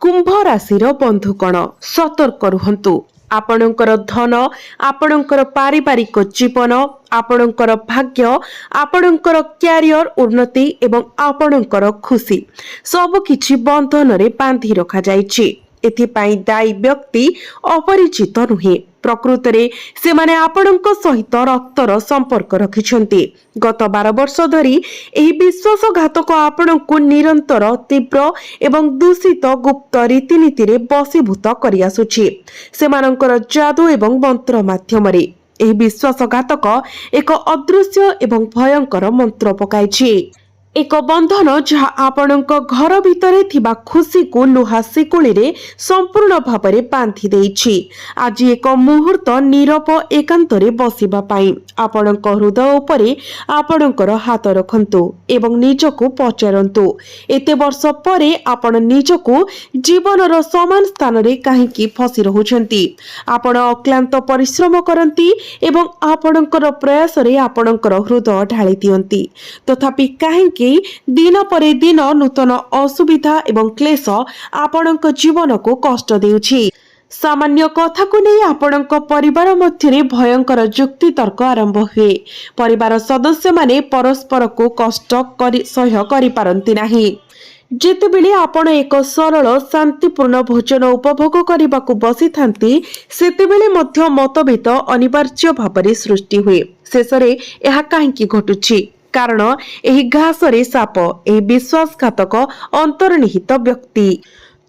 कुंभ राशिर बंधुगण सतर्क रुहंतु। आपणकर धन, आपणकर पारिवारिक जीवन, आपणकर भाग्य, आपणकर क्यारियर उन्नति एवं आपणकर खुशी सबकिछि बंधन रे बांधि रखा जाइछि। एथिपाई दायी व्यक्ति अपरिचित नुहे, प्रकृत रे से माने आपणक सहित रक्तर संपर्क रखिछन्ति। गत 12 वर्ष धरी एही विश्वासघातक आपणको निरंतर तीव्र एवं दूषित गुप्त रीतिनीति रे बसीभूत करि आसुछि। सेमानकर जादू एवं मंत्र माध्यम रे एही विश्वासघातक एक अदृश्य एवं भयंकर मंत्र पकाइछि। एक बंधन जहा आपणक घर भितरे थिबा खुशी को लुहा शिकुली रे संपूर्ण भावरे बांधि देइछि। आज एक मुहूर्त नीरव एकांत रे बसिबा पाई आपणक हृदय उपरे आपणकर हाथ रखंतु एवं निजको पचारंतु, एते वर्ष परे आपण निजको जीवनर समान स्थान रे काहेकि फसी रहुछंती। आपण अक्लांत परिश्रम करंती एवं आपणकर प्रयास रे आपणकर हृदय ढाली दियंती, तथापि काहेकि दिन परे दिन नूतन असुविधा एवं क्लेश आपणक जीवन को कष्ट देउछि। सामान्य कथा को नहीं आपणक परिवार मध्य भयंकर युक्ति तर्क आरंभ हुए। परिवार सदस्य माने परस्पर को कष्ट सह्य करि पारंती नाही। जेतेबेले आपण एक सरल शांतिपूर्ण भोजन उपभोग करने बसी थांती, सेतेबेले मध्य मतभेद अनिवार्य भावरे सृष्टि हुए। शेषरे यह काहेकि घटुछि? कारण एही घासरे साप, एही विश्वासघातक अंतर्निहित व्यक्ति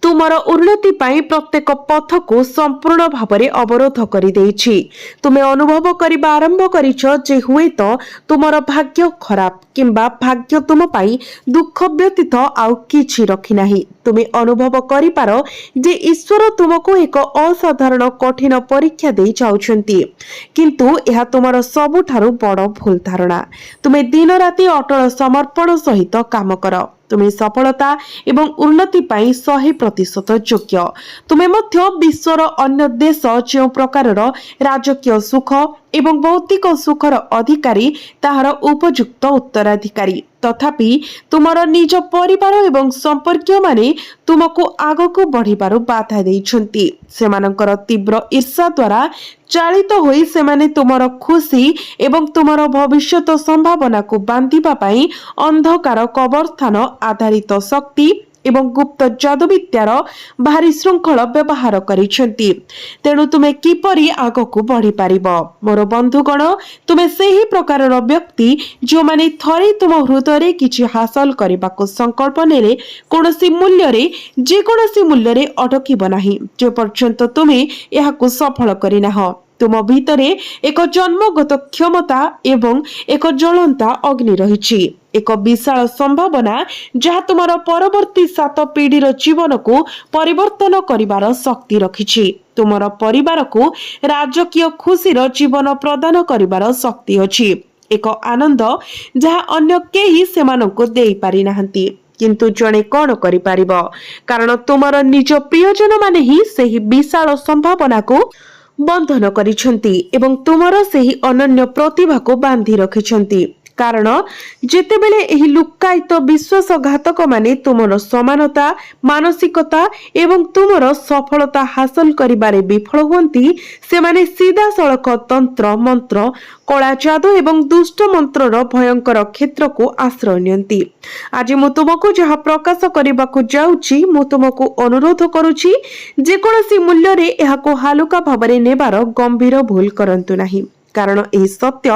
तुमर उन्नति पाई प्रत्येक पथ को संपूर्ण भावरे अवरोध करि देइछि। तुमे अनुभव करिबा आरंभ करिछ जे हुए तो तुमर भाग्य खराब किंबा भाग्य तुम पाई दुख व्यतीत आउ किछि रखि नाही। तुमे अनुभव करिपार जे ईश्वर तुमको एक असाधारण कठिन परीक्षा देई जाउछंती, किंतु यह तुमर सबुठारु बड़ भूल धारणा। तुमे दिन राति अटल समर्पण सहित काम कर। तुमे सफलता एवं उन्नति पाई 100% योग्य। तुमे मध्य विश्वर अन्य देश जो प्रकारर राजकीय सुख एवं भौतिक सुखर अधिकारी ताहार उपयुक्त उत्तराधिकारी, तथापि तुमर निज परिवार एवं संपर्कीय माने तुमको आगको बढ़िबारु बाधा देइछन्ति। सेमानकर तीव्र ईर्षा द्वारा चालित होई सेमाने तुमर खुशी एवं तुमर भविष्यत संभावना को बांधिबा पाई अंधकार कबरस्थान आधारित शक्ति एवं गुप्त जादू विद्यार भारी श्रृंखल व्यवहार करिसेंती। तेणु तुमे किपरि आगको बढ़ी पारिबो? मोर बंधुगण, तुमे सेही प्रकारर व्यक्ति जो माने थरे तुम हृदय रे किछि हासिल करबाको संकल्प नेले कोनोसी मूल्य रे जे कोनोसी मूल्य रे अटकिबो नाही जे पर्यंत तुमे याको सफल करिनाह। तुम भितरे एक जन्मगत क्षमता एवं एक ज्वलंता अग्नि रहिछि, एक विशाल संभावना जहा तुमर परवर्ती 7 पीढ़ीर जीवन को परिवर्तन करिवार शक्ति रखिछि। तुमर परिवार को राजकीय खुशीर जीवन प्रदान करिवार शक्ति अछि, एक आनंद जहा अन्य केही सेमानंको देई पारि नाहंती, किंतु जणे कोन करि पारिबो? कारण तुमर निज प्रियजन माने ही सेही विशाल संभावना को बंधन करिछन्ति एवं तुमर सेही अनन्य प्रतिभा को बांधि रखिछन्ति। कारण जेतेबेले एही लुक्कायित विश्वासघातक माने तुमर समानता, मानसिकता एवं तुमर सफलता हासिल करिबारे विफल हुअन्ति, से माने सीधा सड़क तंत्र मंत्र, कला जादू एवं दुष्ट मंत्रर भयंकर क्षेत्र को आश्रय नियंती। आज मु तुमको जहा प्रकाश करबाकू जाउछि, मु तुमको अनुरोध करूछि जे कोनोसी मूल्य रे एहाको हालुका भाबरे नेबार गंभीर भूल करंतु नाही। कारण एही सत्य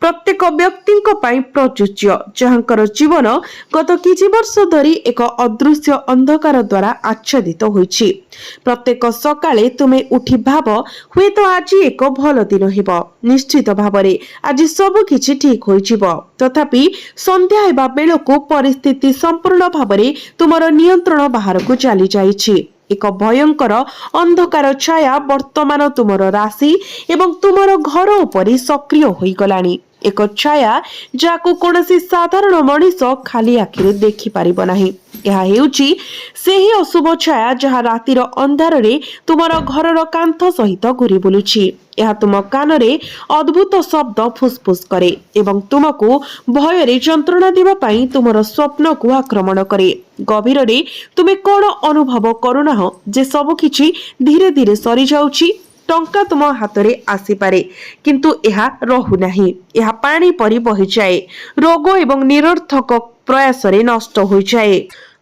प्रत्येक व्यक्तिंक पाई प्रयोज्य जहांकर जीवन गत किछि वर्ष धरी एक अदृश्य अंधकार द्वारा आच्छादित होइछि। प्रत्येक सकाळे तुमे उठी भाव हुए तो आज एक भल दिन हेबो, निश्चित भावरे आज सब किछि ठीक होइजिबो, तथापि संध्या हेबा बेलको परिस्थिति संपूर्ण भावरे तुमर नियंत्रण बाहर को चली जाइछि। एक भयंकर अंधकार छाया वर्तमान तुमर राशि एवं तुमर घर उपरे सक्रिय होई गलानी। ଏକ ଛାୟା ଯାହାକୁ କୌଣସି ସାଧାରଣ ମଣିଷ ଖାଲି ଆଖିରେ ଦେଖିପାରିବ ନାହିଁ। ଏହା ହେଉଛି ସେହି ଅଶୁଭ ଛାୟା ଯାହା ରାତିର ଅନ୍ଧାରରେ ତୁମର ଘରର କାନ୍ଥ ସହିତ ଘୁରି ବୁଲୁଛି। ଏହା ତୁମ କାନରେ ଅଦ୍ଭୁତ ଶବ୍ଦ ଫୁସଫୁସ କରେ ଏବଂ ତୁମକୁ ଭୟରେ ଯନ୍ତ୍ରଣା ଦେବା ପାଇଁ ତୁମର ସ୍ୱପ୍ନକୁ ଆକ୍ରମଣ କରେ। ଗଭୀରରେ ତୁମେ କଣ ଅନୁଭବ କରୁନାହଁ ଯେ ସବୁକିଛି ଧୀରେ ଧୀରେ ସରିଯାଉଛି? ଟଙ୍କା ତୁମ ହାତରେ ଆସିପାରେ, କିନ୍ତୁ ଏହା ରହୁନାହିଁ। ଏହା ପାଣି ପରି ବହିଯାଏ, ରୋଗ ଏବଂ ନିରର୍ଥକ ପ୍ରୟାସରେ ନଷ୍ଟ ହୋଇଯାଏ।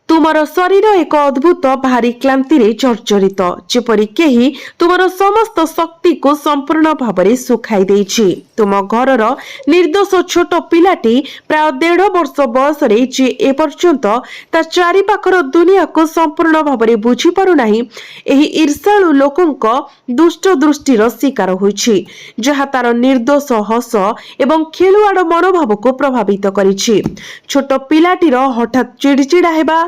ତୁମର ଶରୀର ଏକ ଅଦ୍ଭୁତ ଭାରି କ୍ଳାନ୍ତିରେ ଜର୍ଜରିତ, ଯେପରି କେହି ତୁମର ସମସ୍ତ ଶକ୍ତିକୁ ସମ୍ପୂର୍ଣ୍ଣ ଭାବରେ ଶୁଖାଇ ଦେଇଛି। ତୁମ ଘରର ନିର୍ଦ୍ଦୋଷ ଛୋଟ ପିଲାଟି ପ୍ରାୟ 1.5 ବର୍ଷ ବୟସରେ, ଯିଏ ଏପର୍ଯ୍ୟନ୍ତ ତା ଚାରିପାଖର ଦୁନିଆକୁ ସମ୍ପୂର୍ଣ୍ଣ ଭାବରେ ବୁଝିପାରୁନାହିଁ, ଏହି ଈର୍ଷାଳୁ ଲୋକଙ୍କ ଦୁଷ୍ଟ ଦୃଷ୍ଟିର ଶିକାର ହୋଇଛି, ଯାହା ତାର ନିର୍ଦ୍ଦୋଷ ହସ ଏବଂ ଖେଳୁଆଡ଼ ମନୋଭାବକୁ ପ୍ରଭାବିତ କରିଛି। ଛୋଟ ପିଲାଟିର ହଠାତ୍ ଚିଡ଼ିଚିଡ଼ା ହେବା,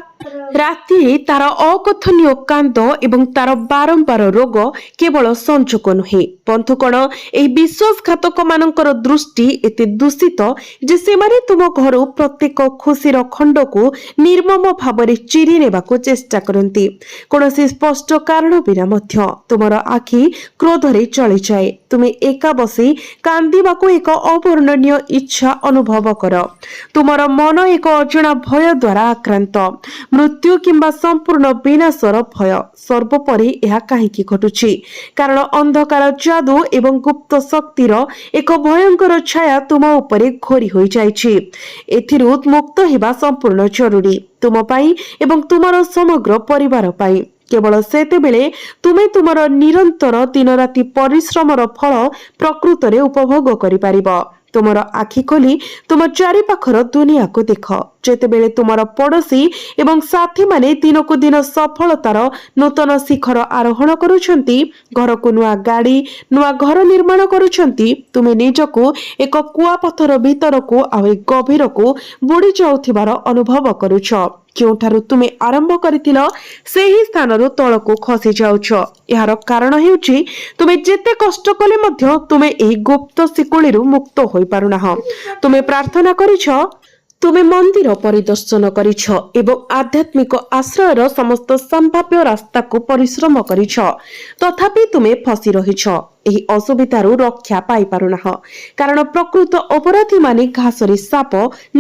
ରାତିରେ ତାର ଅକଥନୀୟ କାନ୍ଦ ଏବଂ ତାର ବାରମ୍ବାର ରୋଗ କେବଳ ସଂଯୋଗ ନୁହେଁ ବନ୍ଧୁଗଣ, ଏହି ବିଶ୍ୱାସଘାତକ ମାନଙ୍କର ଦୃଷ୍ଟି ଏତେ ଦୂଷିତ ଯେ ସେମାନେ ତୁମ ଘରୁ ପ୍ରତ୍ୟେକ ଖୁସିର ଖଣ୍ଡକୁ ନିର୍ମମ ଭାବରେ ଚିରି ନେବାକୁ ଚେଷ୍ଟା କରନ୍ତି। କୌଣସି ସ୍ପଷ୍ଟ କାରଣ ବିନା ମଧ୍ୟ ତୁମର ଆଖି କ୍ରୋଧରେ ଚଳିଯାଏ। ତୁମେ ଏକା ବସି କାନ୍ଦିବାକୁ ଏକ ଅବର୍ଣ୍ଣନୀୟ ଇଚ୍ଛା ଅନୁଭବ କର। ତୁମର ମନ ଏକ ଅଜଣା ଭୟ ଦ୍ୱାରା ଆକ୍ରାନ୍ତ, ମୃତ୍ୟୁ କିମ୍ବା ସମ୍ପୂର୍ଣ୍ଣ ବିନାଶର ଭୟ। ସର୍ବୋପରି ଏହା କାହିଁକି ଘଟୁଛି? କାରଣ ଅନ୍ଧକାର ଯାଦୁ ଏବଂ ଗୁପ୍ତ ଶକ୍ତିର ଏକ ଭୟଙ୍କର ଛାୟା ତୁମ ଉପରେ ଘୋରି ହୋଇଯାଇଛି। ଏଥିରୁ ମୁକ୍ତ ହେବା ସମ୍ପୂର୍ଣ୍ଣ ଜରୁରୀ, ତୁମ ପାଇଁ ଏବଂ ତୁମର ସମଗ୍ର ପରିବାର ପାଇଁ। କେବଳ ସେତେବେଳେ ତୁମେ ତୁମର ନିରନ୍ତର ଦିନରାତି ପରିଶ୍ରମର ଫଳ ପ୍ରକୃତରେ ଉପଭୋଗ କରିପାରିବ। ତୁମର ଆଖି ଖୋଲି ତୁମ ଚାରିପାଖର ଦୁନିଆକୁ ଦେଖ। ଯେତେବେଳେ ତୁମର ପଡ଼ୋଶୀ ଏବଂ ସାଥୀମାନେ ଦିନକୁ ଦିନ ସଫଳତାର ନୂତନ ଶିଖର ଆରୋହଣ କରୁଛନ୍ତି, ଘରକୁ ନୂଆ ଗାଡ଼ି, ନୂଆ ଘର ନିର୍ମାଣ କରୁଛନ୍ତି, ତୁମେ ନିଜକୁ ଏକ କୁଆପଥର ଭିତରକୁ ଆଉ ଗଭୀରକୁ ବୁଡ଼ି ଯାଉଥିବାର ଅନୁଭବ କରୁଛ। ଯେଉଁଠାରୁ ତୁମେ ଆରମ୍ଭ କରିଥିଲ ସେହି ସ୍ଥାନରୁ ତଳକୁ ଖସି ଯାଉଛ। ଏହାର କାରଣ ହେଉଛି ତୁମେ ଯେତେ କଷ୍ଟ କଲେ ମଧ୍ୟ ତୁମେ ଏହି ଗୁପ୍ତ ଶିକୁଳିରୁ ମୁକ୍ତ ହୋଇପାରୁନାହଁ। ତୁମେ ପ୍ରାର୍ଥନା କରିଛ, ତୁମେ ମନ୍ଦିର ପରିଦର୍ଶନ କରିଛ ଏବଂ ଆଧ୍ୟାତ୍ମିକ ଆଶ୍ରୟର ସମସ୍ତ ସମ୍ଭାବ୍ୟ ରାସ୍ତାକୁ ପରିଶ୍ରମ କରିଛ, ତଥାପି ତୁମେ ଫସି ରହିଛ। ଏହି ଅସୁବିଧାରୁ ରକ୍ଷା ପାଇପାରୁନାହଁ କାରଣ ପ୍ରକୃତ ଅପରାଧୀମାନେ ଘାସରେ ସାପ,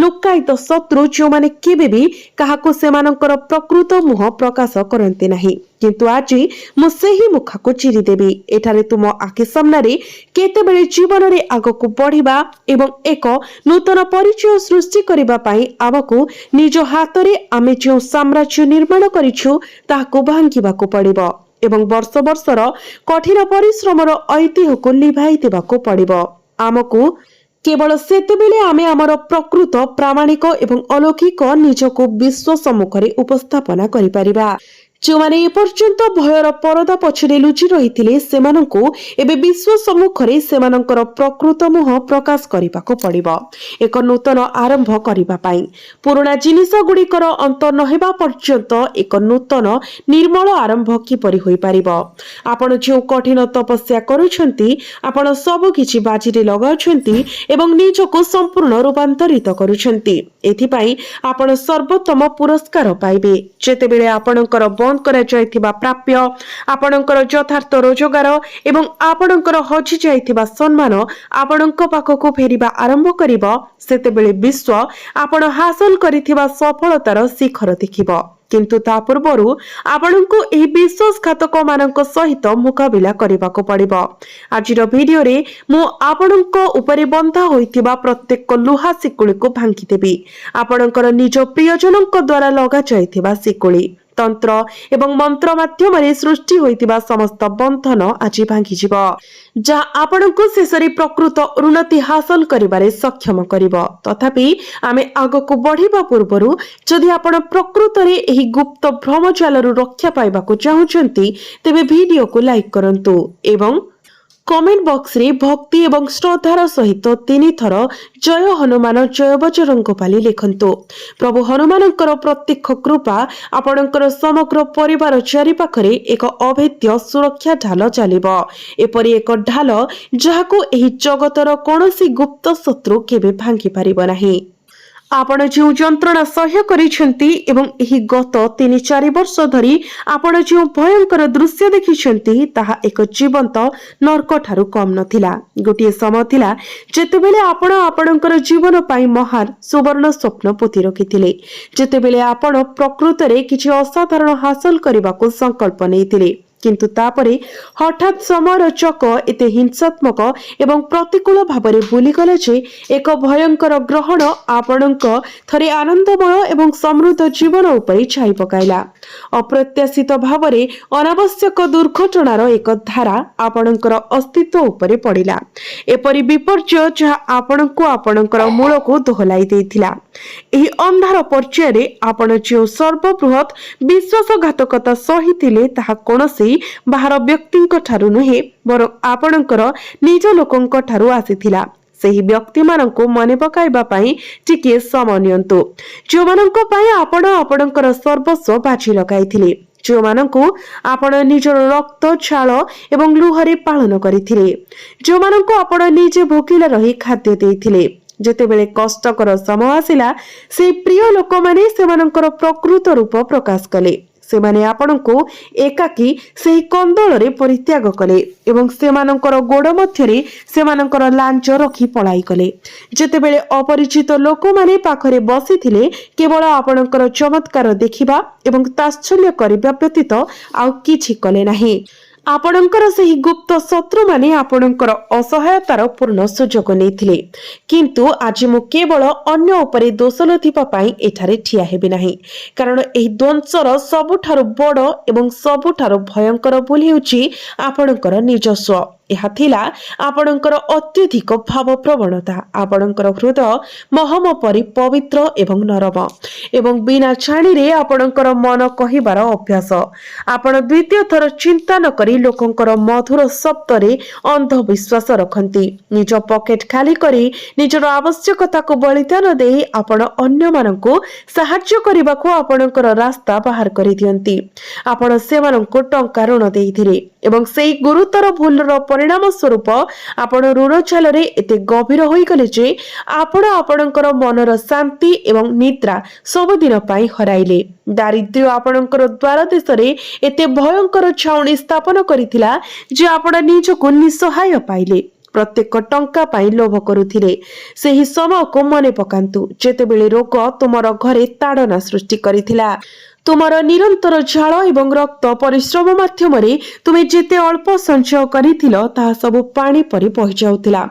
ଲୁକ୍କାୟିତ ଶତ୍ରୁ, ଯେଉଁମାନେ କେବେ ବି କାହାକୁ ସେମାନଙ୍କର ପ୍ରକୃତ ମୁହଁ ପ୍ରକାଶ କରନ୍ତି ନାହିଁ। କିନ୍ତୁ ଆଜି ମୁଁ ସେହି ମୁଖାକୁ ଚିରିଦେବି। ଏଠାରେ ତୁମ ଆଖି ସାମ୍ନାରେ କେତେବେଳେ ଜୀବନରେ ଆଗକୁ ବଢିବା ଏବଂ ଏକ ନୂତନ ପରିଚୟ ସୃଷ୍ଟି କରିବା ପାଇଁ ଆମକୁ ନିଜ ହାତରେ ଆମେ ଯେଉଁ ସାମ୍ରାଜ୍ୟ ନିର୍ମାଣ କରିଛୁ ତାହାକୁ ଭାଙ୍ଗିବାକୁ ପଡ଼ିବ ଏବଂ ବର୍ଷ ବର୍ଷର କଠିନ ପରିଶ୍ରମର ଐତିହ୍ୟକୁ ଲିଭାଇ ଦେବାକୁ ପଡ଼ିବ। ଆମକୁ କେବଳ ସେତେବେଳେ ଆମେ ଆମର ପ୍ରକୃତ, ପ୍ରାମାଣିକ ଏବଂ ଅଲୌକିକ ନିଜକୁ ବିଶ୍ୱ ସମ୍ମୁଖରେ ଉପସ୍ଥାପନା କରିପାରିବା। ଯେଉଁମାନେ ଏପର୍ଯ୍ୟନ୍ତ ଭୟର ପରଦା ପଛରେ ଲୁଚି ରହିଥିଲେ, ସେମାନଙ୍କୁ ଏବେ ବିଶ୍ୱ ସମ୍ମୁଖରେ ସେମାନଙ୍କର ପ୍ରକୃତ ମୁହଁ ପ୍ରକାଶ କରିବାକୁ ପଡ଼ିବ। ଏକ ନୂତନ ଆରମ୍ଭ କରିବା ପାଇଁ ପୁରୁଣା ଜିନିଷ ଗୁଡ଼ିକର ଅନ୍ତ ନ ହେବା ପର୍ଯ୍ୟନ୍ତ ଏକ ନୂତନ ନିର୍ମଳ ଆରମ୍ଭ କିପରି ହୋଇପାରିବ? ଆପଣ ଯେଉଁ କଠିନ ତପସ୍ୟା କରୁଛନ୍ତି, ଆପଣ ସବୁକିଛି ବାଜିରେ ଲଗାଉଛନ୍ତି ଏବଂ ନିଜକୁ ସମ୍ପୂର୍ଣ୍ଣ ରୂପାନ୍ତରିତ କରୁଛନ୍ତି। ଏଥିପାଇଁ ଆପଣ ସର୍ବୋତ୍ତମ ପୁରସ୍କାର ପାଇବେ। ଯେତେବେଳେ ଆପଣଙ୍କର ବନ୍ଦ କରାଯାଇଥିବା ପ୍ରାପ୍ୟ, ଆପଣଙ୍କର ଯଥାର୍ଥ ରୋଜଗାର ଏବଂ ଆପଣଙ୍କର ହଜି ଯାଇଥିବା ସମ୍ମାନ ଆପଣଙ୍କ ପାଖକୁ ଫେରିବା ଆରମ୍ଭ କରିବ, ସେତେବେଳେ ବିଶ୍ୱ ଆପଣ ହାସଲ କରିଥିବା ସଫଳତାର ଶିଖର ଦେଖିବ। କିନ୍ତୁ ତା ପୂର୍ବରୁ ଆପଣଙ୍କୁ ଏହି ବିଶ୍ୱାସଘାତକ ମାନଙ୍କ ସହିତ ମୁକାବିଲା କରିବାକୁ ପଡ଼ିବ। ଆଜିର ଭିଡିଓରେ ମୁଁ ଆପଣଙ୍କ ଉପରେ ବନ୍ଧା ହୋଇଥିବା ପ୍ରତ୍ୟେକ ଲୁହା ଶିକୁଳିକୁ ଭାଙ୍ଗିଦେବି। ଆପଣଙ୍କର ନିଜ ପ୍ରିୟଜନଙ୍କ ଦ୍ୱାରା ଲଗାଯାଇଥିବା ଶିକୁଳି, ତନ୍ତ୍ର ଏବଂ ମନ୍ତ୍ର ମାଧ୍ୟମରେ ସୃଷ୍ଟି ହୋଇଥିବା ସମସ୍ତ ବନ୍ଧନ ଆଜି ଭାଙ୍ଗିଯିବ, ଯାହା ଆପଣଙ୍କୁ ଶେଷରେ ପ୍ରକୃତ ଉନ୍ନତି ହାସଲ କରିବାରେ ସକ୍ଷମ କରିବ। ତଥାପି ଆମେ ଆଗକୁ ବଢିବା ପୂର୍ବରୁ ଯଦି ଆପଣ ପ୍ରକୃତରେ ଏହି ଗୁପ୍ତ ଭ୍ରମଜାଲରୁ ରକ୍ଷା ପାଇବାକୁ ଚାହୁଁଛନ୍ତି, ତେବେ ଭିଡିଓକୁ ଲାଇକ୍ କରନ୍ତୁ ଏବଂ कमेंट बॉक्स रे भक्ति एवं श्रद्धार सहित 3 थर जय हनुमान जय बजरंगबली लिखंतु। प्रभु हनुमानंकर प्रत्यक्ष कृपा आपणकर समग्र परिवार चारिपाखरे एक अभेद्य सुरक्षा ढाल चलिबो। एपरि एक ढाल जहाको एही जगतर कोनोसी गुप्त शत्रु केबे भांगी पारिबो नाही। आपण जो जंत्रणा सह्य करिसेंती एवं एही गत 3-4 वर्ष धरी आपण जो भयंकर दृश्य देखिसेंती ताहा एक जीवंत नरक ठारू कम नथिला। गोटिए समय थिला जेतेबेले आपण आपणकर जीवन पाई महान सुवर्ण स्वप्न पोति रखिथिले, जेतेबेले आपण प्रकृतरे किछि असाधारण हासिल करबाको संकल्प नैथिले, किंतु तापरे हठात समयर चक एते हिंसात्मक एवं प्रतिकूल भावरे बुलीगला जे एक भयंकर ग्रहण आपणक थरे आनंदमय एवं समृद्ध जीवन उपरे छाई पकाइला। अप्रत्याशित भावरे अनावश्यक दुर्घटनार एक धारा आपणकर अस्तित्व उपरे पड़िला। एपरि विपर्य जहा आपणको आपणकर मूलको दोहलाई देथिला। एही अंधार पर्यायरे आपण जे सर्वबृहत विश्वासघातकता सहिथिले ताहा कोनसी बाहर व्यक्ति ठारू नुहे बर आपणकर निज लोकंक ठारू आसीथिला। सेही व्यक्ति माननको मने पकाइबा पई टिके समय नियंतु, जो माननको पई आपण आपणकर सर्वस्व बाजी लगाइथिले, जो माननको आपण निजर रक्त छाल एवं लुहरे पालन करिथिले, जो माननको आपण निजे भोकिला रही खाद्य देइथिले। जेतेबेले कष्टकर समय आसिला से प्रिय लोक माने सेमानकर प्रकृत रूप प्रकाश कले। सेमाने आपणको एकाकी सेही कंदल रे परित्याग कले एवं सेमानकर गोड़ मध्यरे सेमानकर लांच रखी पलाई कले। जेतेबेले अपरिचित लोक माने पाखरे बसिथिले केवल आपणकर चमत्कार देखिबा एवं ताच्छल्य करिबा व्यतीत आउ किछि कले नाही। आपणकर सेही गुप्त शत्रु माने आपणकर असहायतार पूर्ण सुजोग नैथिले, किंतु आज मु केवल अन्य उपरे दोष लथिबा पई एठारे ठिया हेबि नाही, कारण एही द्वंसर सबुठारु बड़ एवं सबुठारु भयंकर बोली हेउची आपणकर निजस्व। यह थिला आपणकर अत्यधिक भाव प्रवणता। आपणकर हृदय महम परि पवित्र एवं नरम एवं बिना छाणी रे आपणकर मन कहिबार अभ्यास। आपण द्वितीय थर चिंता न करी लोकंकर मधुर शब्द रे अंधविश्वास रखंती। निज पॉकेट खाली करी निजर आवश्यकता को बलिदान देई आपण अन्य माननको सहाय्य करबाको आपणकर रास्ता बाहर करि दियंती। आपण सेमाननको टंका ऋण देइथिले एवं सेही गुरुतर भूलर परिणाम स्वरूप आपण ऋण छालरे एते गभीर होई गले जे आपण आपणकर मनर शांति एवं निद्रा सब दिन पाई हराइले। दारिद्र्य आपणकर द्वार देशरे एते भयंकर छाउणी स्थापन करिथिला जे आपण निजको निसहाय पाइले। प्रत्येक टंका पाई लोभ करुथिले। सेही समय को मने पकांतु जेतेबेले रोग तुमर घरे ताड़ना सृष्टि करिथिला। तुमर निरंतर झाल एवं रक्त परिश्रम माध्यमरे तुमे जेते अल्प संचय करिथिलो ताहा सब पानी परि बहि जाउथिला।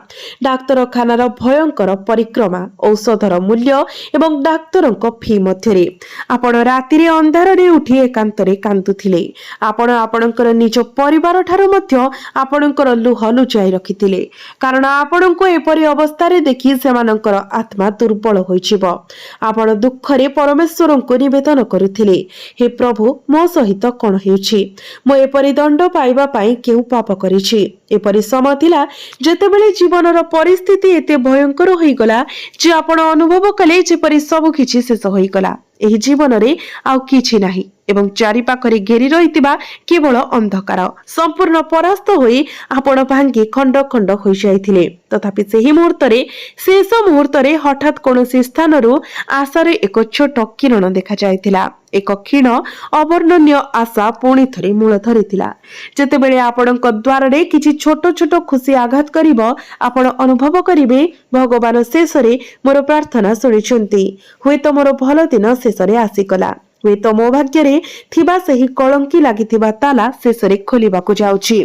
डाक्तरखानार भयंकर परिक्रमा, औषधर मूल्य एवं डाक्तरक फी मध्यरे आपण रातिरे अंधारे उठी एकांतरे कांदुथिले। आपण आपणकर निज परिवार ठारू मध्य आपणकर लुह लुचाई रखिथिले, कारण आपणको एपरि अवस्थारे देखि सेमानकर आत्मा दुर्बल होइछिबो। आपण दुखरे परमेश्वरଙ୍କୁ निवेदन करुथिले, हे प्रभु मो सहित कौन हेउछि, मो एपरि दंड पाइबा पाई केउ पाप करिछि। एपरि समय थिला जेतेबेले जीवनर परिस्थिति एते भयंकर होई गला जे आपण अनुभव कले जेपरि सब किछि शेष होई गला। एही जीवन रे आउ किछि नाही एवं चारि पाखरे घेरी रहितिबा केवल अंधकार संपूर्ण परास्त होई आपण भांगी खंड खंड होई जाइथिले। तथापि सेही मुहूर्तरे शेष मुहूर्तरे हठात कोनोसी स्थानरु आशारे एक छोट किरण देखा जाइथिला। एक क्षीण अवर्णनीय आशा पुणी थरे मूल धरिथिला। जेतेबेले आपणक द्वारे किछि छोट छोट खुशी आघात करिवो आपण अनुभव करिवे भगवान शेषरे मोर प्रार्थना सुनिछंती। हुएत मोर भल दिन शेषरे आसीगला। हुएत मो भाग्यरे थिबा सही कलंकी लागिथिबा ताला शेषरे खोलिबाकु जाउछि।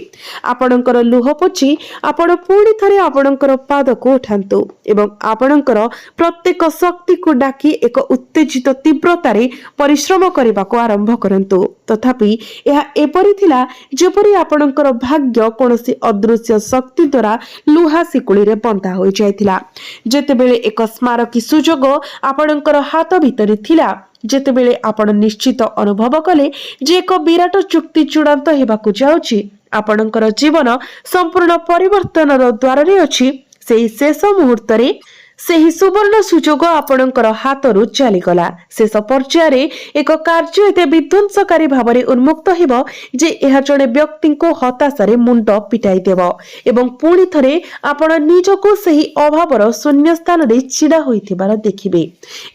आपणकर लुह पोछि आपण पुणी थरे आपणकर पाद को उठांतु एवं आपणकर प्रत्येक शक्ति को डाकी एक उत्तेजित तीव्रतारे परिश्रम करबाको आरंभ करंतु। तथापि यह एपरि थिला जेपरि आपणकर भाग्य कोनोसी अदृश्य शक्ति द्वारा लुहा सिकुली रे बंधा होई जायतिला। जेतेबेले एक स्मारकी सुजोग आपणकर हाथ भितरे थिला, जेतेबेले आपण निश्चित अनुभव कले जे एक विराट चुक्ति चूड़ांत हेबाकु जाउछि, ଆପଣଙ୍କର ଜୀବନ ସମ୍ପୂର୍ଣ୍ଣ ପରିବର୍ତ୍ତନର ଦ୍ୱାରରେ ଅଛି। ସେହି ଶେଷ ମୁହୂର୍ତ୍ତରେ ସେହି ସୁବର୍ଣ୍ଣ ସୁଯୋଗ ଆପଣଙ୍କର ହାତରୁ ଚାଲିଗଲା। ଶେଷ ପର୍ଯ୍ୟାୟରେ ଏକ କାର୍ଯ୍ୟ ଏତେ ବିଧ୍ୱଂସକାରୀ ଭାବରେ ଉନ୍ମୁକ୍ତ ହେବ ଯେ ଏହା ଜଣେ ବ୍ୟକ୍ତିଙ୍କୁ ହତାଶାରେ ମୁଣ୍ଡ ପିଟାଇ ଦେବ ଏବଂ ପୁଣି ଥରେ ଆପଣ ନିଜକୁ ସେହି ଅଭାବର ଶୂନ୍ୟ ସ୍ଥାନରେ ଛିଡ଼ା ହୋଇଥିବାର ଦେଖିବେ।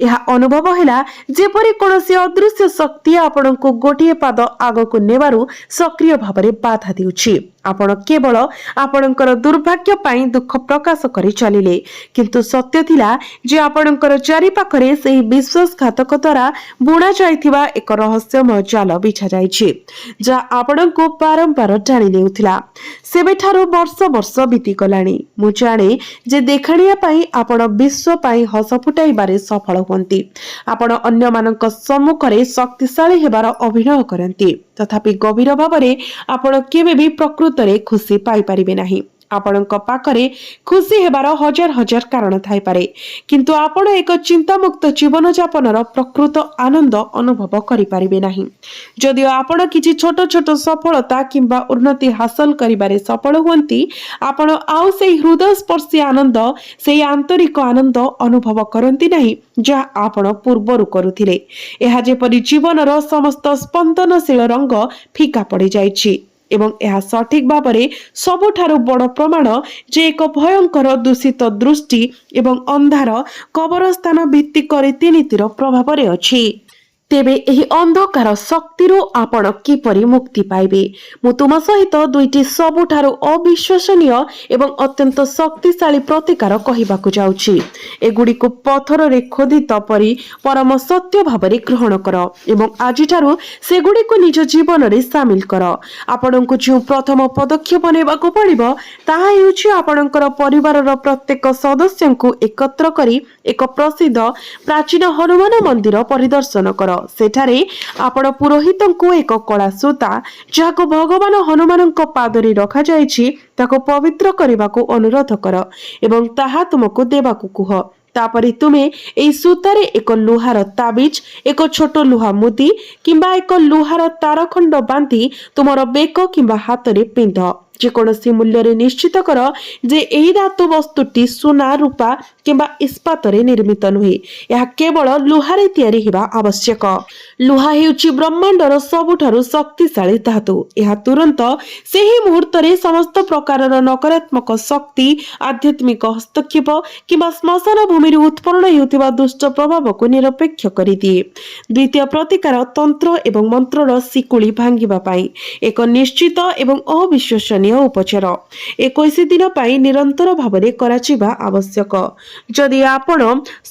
ଏହା ଅନୁଭବ ହେଲା ଯେପରି କୌଣସି ଅଦୃଶ୍ୟ ଶକ୍ତି ଆପଣଙ୍କୁ ଗୋଟିଏ ପାଦ ଆଗକୁ ନେବାରୁ ସକ୍ରିୟ ଭାବରେ ବାଧା ଦେଉଛି। ଆପଣ କେବଳ ଆପଣଙ୍କର ଦୁର୍ଭାଗ୍ୟ ପାଇଁ ଦୁଃଖ ପ୍ରକାଶ କରି ଚାଲିଲେ, କିନ୍ତୁ ସତ୍ୟ ଥିଲା ଯେ ଆପଣଙ୍କର ଚାରିପାଖରେ ସେହି ବିଶ୍ୱାସଘାତକ ଦ୍ୱାରା ବୁଣା ଯାଇଥିବା ଏକ ରହସ୍ୟମୟ ଜାଲ ବିଛା ଯାଇଛି, ଯାହା ଆପଣଙ୍କୁ ବାରମ୍ବାର ଟାଣି ନେଉଥିଲା। ସେବେଠାରୁ ବର୍ଷ ବର୍ଷ ବିତିଗଲାଣି। ମୁଁ ଜାଣେ ଯେ ଦେଖାଣିଆ ପାଇଁ ଆପଣ ବିଶ୍ୱ ପାଇଁ ହସ ଫୁଟାଇବାରେ ସଫଳ ହୁଅନ୍ତି। ଆପଣ ଅନ୍ୟମାନଙ୍କ ସମ୍ମୁଖରେ ଶକ୍ତିଶାଳୀ ହେବାର ଅଭିନୟ କରନ୍ତି, ତଥାପି ଗଭୀର ଭାବରେ ଆପଣ କେବେ ବି ପ୍ରକୃତରେ ଖୁସି ପାଇପାରିବେ ନାହିଁ। ଆପଣଙ୍କ ପାଖରେ ଖୁସି ହେବାର ହଜାର ହଜାର କାରଣ ଥାଇପାରେ, କିନ୍ତୁ ଆପଣ ଏକ ଚିନ୍ତାମୁକ୍ତ ଜୀବନଯାପନର ପ୍ରକୃତ ଆନନ୍ଦ ଅନୁଭବ କରିପାରିବେ ନାହିଁ। ଯଦିଓ ଆପଣ କିଛି ଛୋଟ ଛୋଟ ସଫଳତା କିମ୍ବା ଉନ୍ନତି ହାସଲ କରିବାରେ ସଫଳ ହୁଅନ୍ତି, ଆପଣ ଆଉ ସେହି ହୃଦୟସ୍ପର୍ଶୀ ଆନନ୍ଦ, ସେହି ଆନ୍ତରିକ ଆନନ୍ଦ ଅନୁଭବ କରନ୍ତି ନାହିଁ ଯାହା ଆପଣ ପୂର୍ବରୁ କରୁଥିଲେ। ଏହା ଯେପରି ଜୀବନର ସମସ୍ତ ସ୍ପନ୍ଦନଶୀଳ ରଙ୍ଗ ଫିକା ପଡ଼ିଯାଇଛି ଏବଂ ଏହା ସଠିକ ଭାବରେ ସବୁଠାରୁ ବଡ଼ ପ୍ରମାଣ ଯେ ଏକ ଭୟଙ୍କର ଦୂଷିତ ଦୃଷ୍ଟି ଏବଂ ଅନ୍ଧାର କବରସ୍ଥାନ ଭିତ୍ତିକ ରୀତିନୀତିର ପ୍ରଭାବରେ ଅଛି। ତେବେ ଏହି ଅନ୍ଧକାର ଶକ୍ତିରୁ ଆପଣ କିପରି ମୁକ୍ତି ପାଇବେ? ମୁଁ ତୁମ ସହିତ ଦୁଇଟି ସବୁଠାରୁ ଅବିଶ୍ୱସନୀୟ ଏବଂ ଅତ୍ୟନ୍ତ ଶକ୍ତିଶାଳୀ ପ୍ରତିକାର କହିବାକୁ ଯାଉଛି। ଏଗୁଡ଼ିକୁ ପଥରରେ ଖୋଦିତ ପରି ପରମ ସତ୍ୟ ଭାବରେ ଗ୍ରହଣ କର ଏବଂ ଆଜିଠାରୁ ସେଗୁଡ଼ିକୁ ନିଜ ଜୀବନରେ ସାମିଲ କର। ଆପଣଙ୍କୁ ଯେଉଁ ପ୍ରଥମ ପଦକ୍ଷେପ ନେବାକୁ ପଡ଼ିବ ତାହା ହେଉଛି ଆପଣଙ୍କର ପରିବାରର ପ୍ରତ୍ୟେକ ସଦସ୍ୟଙ୍କୁ ଏକତ୍ର କରି ଏକ ପ୍ରସିଦ୍ଧ ପ୍ରାଚୀନ ହନୁମାନ ମନ୍ଦିର ପରିଦର୍ଶନ କର। ସେଠାରେ ଆପଣ ପୁରୋହିତଙ୍କୁ ଏକ କଳା ସୂତା ଯାହାକୁ ଭଗବାନ ହନୁମାନଙ୍କ ପାଦରେ ରଖାଯାଇଛି ତାକୁ ପବିତ୍ର କରିବାକୁ ଅନୁରୋଧ କର ଏବଂ ତାହା ତୁମକୁ ଦେବାକୁ କୁହ। ତାପରେ ତୁମେ ଏହି ସୂତାରେ ଏକ ଲୁହାର ତାବିଜ, ଏକ ଛୋଟ ଲୁହା ମୁଦି କିମ୍ବା ଏକ ଲୁହାର ତାରଖଣ୍ଡ ବାନ୍ଧି ତୁମର ବେକ କିମ୍ବା ହାତରେ ପିନ୍ଧ। ଯେକୌଣସି ମୂଲ୍ୟରେ ନିଶ୍ଚିତ କର ଯେ ଏହି ଧାତୁ ବସ୍ତୁଟି ସୁନା, ରୂପା କିମ୍ବା ଇସ୍ପାତରେ ନିର୍ମିତ ନୁହେଁ। ଏହା କେବଳ ଲୁହାରେ ତିଆରି ହେବା ଆବଶ୍ୟକ। ଲୁହା ହେଉଛି ବ୍ରହ୍ମାଣ୍ଡର ସବୁଠାରୁ ଶକ୍ତିଶାଳୀ ଧାତୁ। ଏହା ତୁରନ୍ତ ସେହି ମୁହୂର୍ତ୍ତରେ ସମସ୍ତ ପ୍ରକାରର ନକାରାତ୍ମକ ଶକ୍ତି, ଆଧ୍ୟାତ୍ମିକ ହସ୍ତକ୍ଷେପ କିମ୍ବା ଶ୍ମଶାନ ଭୂମିରୁ ଉତ୍ପନ୍ନ ହେଉଥିବା ଦୁଷ୍ଟ ପ୍ରଭାବକୁ ନିରପେକ୍ଷ କରିଦିଏ। ଦ୍ୱିତୀୟ ପ୍ରତିକାର ତନ୍ତ୍ର ଏବଂ ମନ୍ତ୍ରର ଶିକୁଳି ଭାଙ୍ଗିବା ପାଇଁ ଏକ ନିଶ୍ଚିତ ଏବଂ ଅବିଶ୍ୱସନୀୟ ଉପଚାର 21 ଦିନ ପାଇଁ ନିରନ୍ତର ଭାବରେ କରାଯିବା ଆବଶ୍ୟକ। ଯଦି ଆପଣ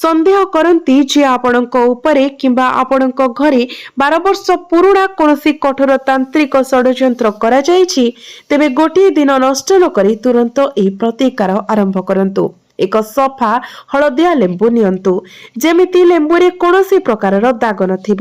ସନ୍ଦେହ କରନ୍ତି ଯେ ଆପଣଙ୍କ ଉପରେ କିମ୍ବା ଆପଣଙ୍କ ଘରେ 12 ବର୍ଷ ପୁରୁଣା କୌଣସି କଠୋର ତାନ୍ତ୍ରିକ ଷଡ଼ଯନ୍ତ୍ର କରାଯାଇଛି, ତେବେ ଗୋଟିଏ ଦିନ ନଷ୍ଟ ନ କରି ତୁରନ୍ତ ଏହି ପ୍ରତିକାର ଆରମ୍ଭ କରନ୍ତୁ। ଏକ ସଫା ହଳଦିଆ ଲେମ୍ବୁ ନିଅନ୍ତୁ, ଯେମିତି ଲେମ୍ବୁରେ କୌଣସି ପ୍ରକାରର ଦାଗ ନଥିବ।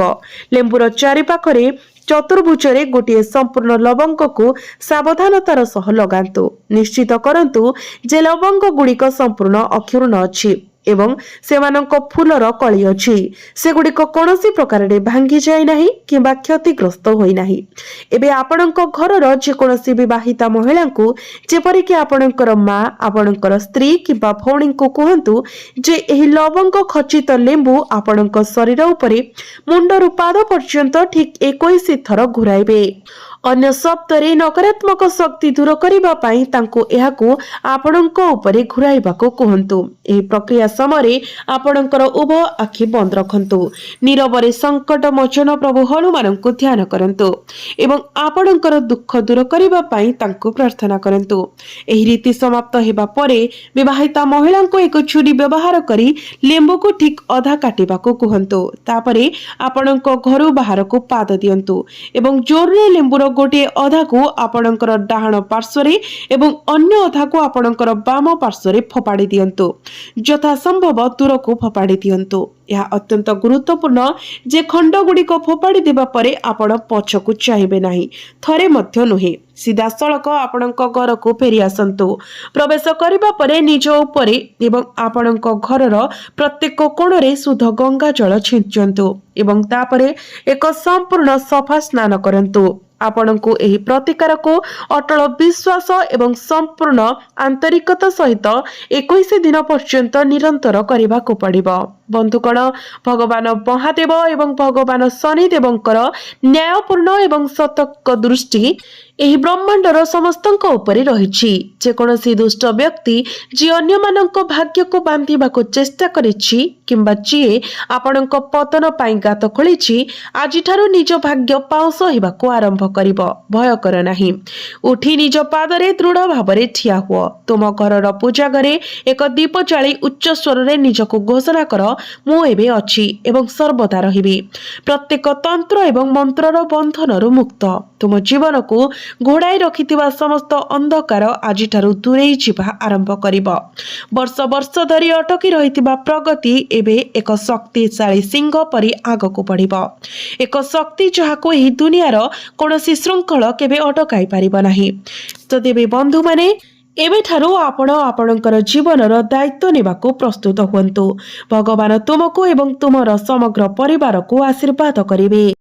ଲେମ୍ବୁର ଚାରିପାଖରେ ଚତୁର୍ଭୁଜରେ ଗୋଟିଏ ସମ୍ପୂର୍ଣ୍ଣ ଲବଙ୍ଗକୁ ସାବଧାନତାର ସହ ଲଗାନ୍ତୁ। ନିଶ୍ଚିତ କରନ୍ତୁ ଯେ ଲବଙ୍ଗ ଗୁଡ଼ିକ ସମ୍ପୂର୍ଣ୍ଣ ଅକ୍ଷୁର୍ଣ୍ଣ ଅଛି ଏବଂ ସେମାନଙ୍କ ଫୁଲର କଳି ଅଛି। ସେଗୁଡ଼ିକ କୌଣସି ପ୍ରକାରରେ ଭାଙ୍ଗି ଯାଇ ନାହିଁ କିମ୍ବା କ୍ଷତିଗ୍ରସ୍ତ ହୋଇନାହିଁ। ଏବେ ଆପଣଙ୍କ ଘରର ଯେକୌଣସି ବିବାହିତା ମହିଳାଙ୍କୁ, ଯେପରିକି ଆପଣଙ୍କର ମା, ଆପଣଙ୍କର ସ୍ତ୍ରୀ କିମ୍ବା ଭଉଣୀଙ୍କୁ କୁହନ୍ତୁ ଯେ ଏହି ଲବଙ୍ଗ ଖଚିତ ଲେମ୍ବୁ ଆପଣଙ୍କ ଶରୀର ଉପରେ ମୁଣ୍ଡରୁ ପାଦ ପର୍ଯ୍ୟନ୍ତ ଠିକ୍ 21 ଥର ଘୁରାଇବେ। ଅନ୍ୟ ଶବ୍ଦରେ ନକାରାତ୍ମକ ଶକ୍ତି ଦୂର କରିବା ପାଇଁ ତାଙ୍କୁ ଏହାକୁ ଆପଣଙ୍କ ଉପରେ ଘୁରାଇବାକୁ କୁହନ୍ତୁ। ଏହି ପ୍ରକ୍ରିୟା ସମୟରେ ଆପଣଙ୍କର ଉଭୟ ଆଖି ବନ୍ଦ ରଖନ୍ତୁ। ନୀରବରେ ସଙ୍କଟ ମୋଚନ ପ୍ରଭୁ ହନୁମାନଙ୍କୁ ଧ୍ୟାନ କରନ୍ତୁ ଏବଂ ଆପଣଙ୍କର ଦୁଃଖ ଦୂର କରିବା ପାଇଁ ତାଙ୍କୁ ପ୍ରାର୍ଥନା କରନ୍ତୁ। ଏହି ରୀତି ସମାପ୍ତ ହେବା ପରେ ବିବାହିତା ମହିଳାଙ୍କୁ ଏକ ଛୁରୀ ବ୍ୟବହାର କରି ଲେମ୍ବୁକୁ ଠିକ୍ ଅଧା କାଟିବାକୁ କୁହନ୍ତୁ। ତାପରେ ଆପଣଙ୍କ ଘରୁ ବାହାରକୁ ପାଦ ଦିଅନ୍ତୁ ଏବଂ ଜୋରରେ ଲେମ୍ବୁର ଗୋଟିଏ ଅଧାକୁ ଆପଣଙ୍କର ଡାହାଣ ପାର୍ଶ୍ୱରେ ଏବଂ ଅନ୍ୟ ଅଧାକୁ ଆପଣଙ୍କର ବାମ ପାର୍ଶ୍ୱରେ ଫୋପାଡ଼ି ଦିଅନ୍ତୁ। ଯଥାସମ୍ଭବ ଦୂରକୁ ଫୋପାଡ଼ି ଦିଅନ୍ତୁ। ଏହା ଅତ୍ୟନ୍ତ ଗୁରୁତ୍ୱପୂର୍ଣ୍ଣ ଯେ ଖଣ୍ଡ ଗୁଡ଼ିକ ଫୋପାଡ଼ି ଦେବା ପରେ ଆପଣ ପଛକୁ ଚାହିଁବେ ନାହିଁ, ଥରେ ମଧ୍ୟ ନୁହେଁ। ସିଧାସଳଖ ଆପଣଙ୍କ ଘରକୁ ଫେରି ଆସନ୍ତୁ। ପ୍ରବେଶ କରିବା ପରେ ନିଜ ଉପରେ ଏବଂ ଆପଣଙ୍କ ଘରର ପ୍ରତ୍ୟେକ କୋଣରେ ଶୁଦ୍ଧ ଗଙ୍ଗା ଜଳ ଛିଞ୍ଚନ୍ତୁ ଏବଂ ତାପରେ ଏକ ସମ୍ପୂର୍ଣ୍ଣ ସଫା ସ୍ନାନ କରନ୍ତୁ। ଆପଣଙ୍କୁ ଏହି ପ୍ରତିକାରକୁ ଅଟଳ ବିଶ୍ୱାସ ଏବଂ ସମ୍ପୂର୍ଣ୍ଣ ଆନ୍ତରିକତା ସହିତ 21 ଦିନ ପର୍ଯ୍ୟନ୍ତ ନିରନ୍ତର କରିବାକୁ ପଡ଼ିବ। ବନ୍ଧୁଗଣ, ଭଗବାନ ମହାଦେବ ଏବଂ ଭଗବାନ ଶନିଦେବଙ୍କର ନ୍ୟାୟପୂର୍ଣ୍ଣ ଏବଂ ସତର୍କ ଦୃଷ୍ଟି ଏହି ବ୍ରହ୍ମାଣ୍ଡର ସମସ୍ତଙ୍କ ଉପରେ ରହିଛି। ଯେକୌଣସି ଦୁଷ୍ଟ ବ୍ୟକ୍ତି ଯିଏ ଅନ୍ୟମାନଙ୍କ ଭାଗ୍ୟକୁ ବାନ୍ଧିବାକୁ ଚେଷ୍ଟା କରିଛି କିମ୍ବା ଯିଏ ଆପଣଙ୍କ ପତନ ପାଇଁ ଗାତ ଖୋଳିଛି, ଆଜିଠାରୁ ନିଜ ଭାଗ୍ୟ ପାଉଁଶ ହେବାକୁ ଆରମ୍ଭ କରିବ। ଭୟ କର ନାହିଁ, ଉଠି ନିଜ ପାଦରେ ଦୃଢ଼ ଭାବରେ ଠିଆ ହୁଅ। ତୁମ ଘରର ପୂଜା ଘରେ ଏକ ଦୀପ ଜାଳି ଉଚ୍ଚ ସ୍ୱରରେ ନିଜକୁ ଘୋଷଣା କର, ମୁଁ ଏବେ ଅଛି ଏବଂ ସର୍ବଦା ରହିବି। ପ୍ରତ୍ୟେକ ତନ୍ତ୍ର ଏବଂ ମନ୍ତ୍ରର ବନ୍ଧନରୁ ମୁକ୍ତ। ତୁମ ଜୀବନକୁ ଘୋଡ଼ାଇ ରଖିଥିବା ସମସ୍ତ ଅନ୍ଧକାର ଆଜିଠାରୁ ଦୂରେଇ ଯିବା ଆରମ୍ଭ କରିବ। ବର୍ଷ ବର୍ଷ ଧରି ଅଟକି ରହିଥିବା ପ୍ରଗତି ଏବେ ଏକ ଶକ୍ତିଶାଳୀ ସିଂହ ପରି ଆଗକୁ ବଢ଼ିବ। ଏକ ଶକ୍ତି ଯାହାକୁ ଏହି ଦୁନିଆର କୌଣସି ଶୃଙ୍ଖଳ କେବେ ଅଟକାଇ ପାରିବ ନାହିଁ। ତ ତେବେ ବନ୍ଧୁମାନେ, ଏବେଠାରୁ ଆପଣ ଆପଣଙ୍କର ଜୀବନର ଦାୟିତ୍ୱ ନେବାକୁ ପ୍ରସ୍ତୁତ ହୁଅନ୍ତୁ। ଭଗବାନ ତୁମକୁ ଏବଂ ତୁମର ସମଗ୍ର ପରିବାରକୁ ଆଶୀର୍ବାଦ କରିବେ।